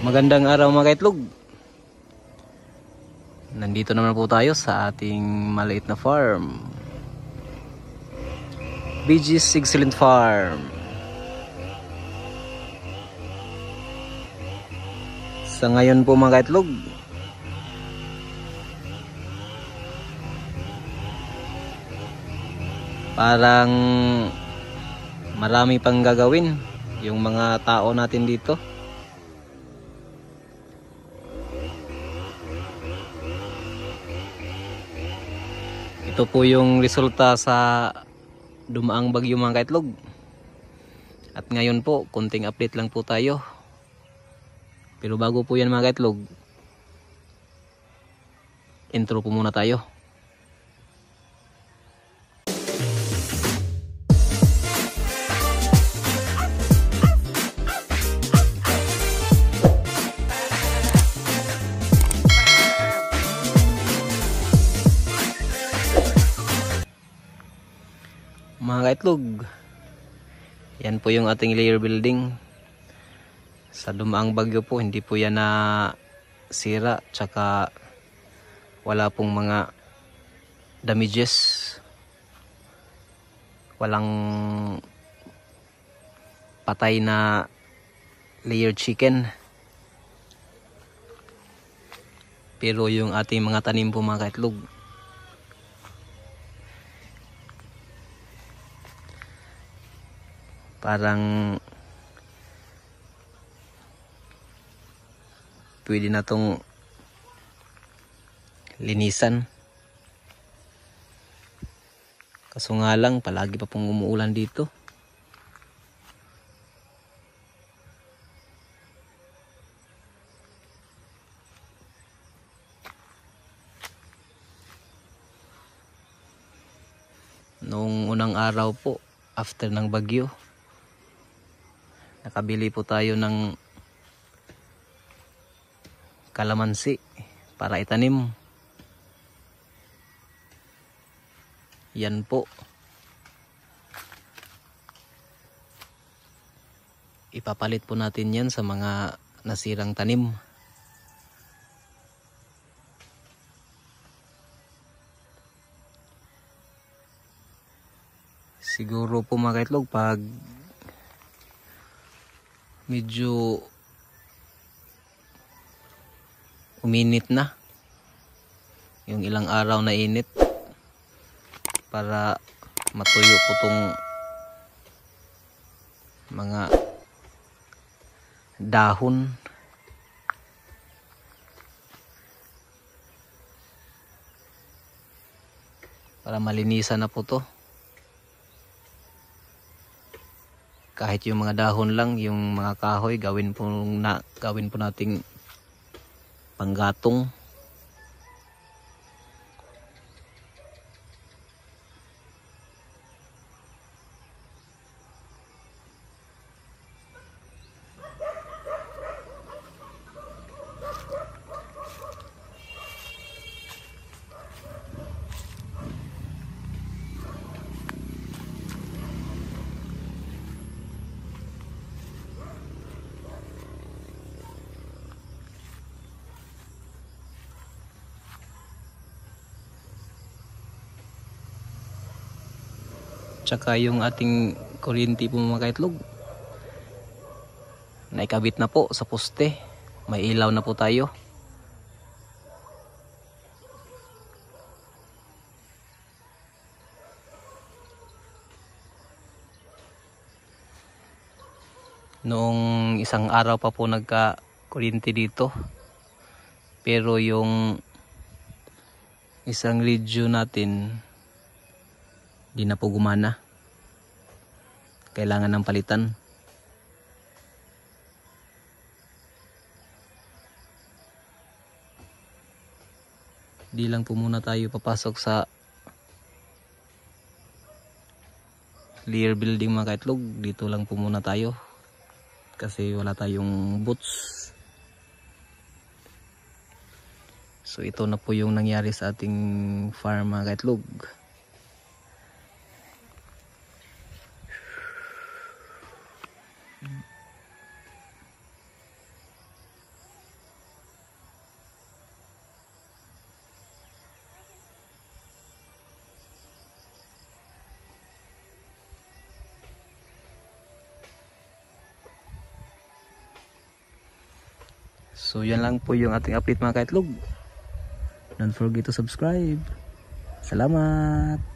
Magandang araw mga kaitlog. Nandito naman po tayo sa ating maliit na farm, BG's Excellent Farm. Sa ngayon po mga kaitlog, parang marami pang gagawin yung mga tao natin dito. Ito po yung resulta sa dumaang bagyo mga kaitlog. At ngayon po, konting update lang po tayo. Pero bago po yan mga kaitlog, intro po muna tayo. Mga kaitlog, yan po yung ating layer building. Sa dumaang bagyo po, hindi po yan na sira, tsaka wala pong mga damages, walang patay na layer chicken. Pero yung ating mga tanim po mga kaitlog, parang pwede na tong linisan. Kaso nga lang, palagi pa pong umuulan dito. Noong unang araw po, after ng bagyo, nakabili po tayo ng kalamansi para itanim. Yan po. Ipapalit po natin yan sa mga nasirang tanim. Siguro po mga kaitlog, pag medyo uminit na, yung ilang araw na init, para matuyo po tong mga dahon, para malinisan na po to. Kahit yung mga dahon lang, yung mga kahoy, gawin po nating panggatong. Tsaka yung ating kuryente po mga kaitlog, naikabit na po sa poste. May ilaw na po tayo. Noong isang araw pa po nagka kuryente dito, pero yung isang radio natin di na po gumana. Kailangan ng palitan. Di lang po muna tayo papasok sa layer building mga kaitlog. Dito lang po muna tayo kasi wala tayong boots. So ito na po yung nangyari sa ating farm mga kaitlog. So yan lang po yung ating update mga kaitlog. Don't forget to subscribe. Salamat!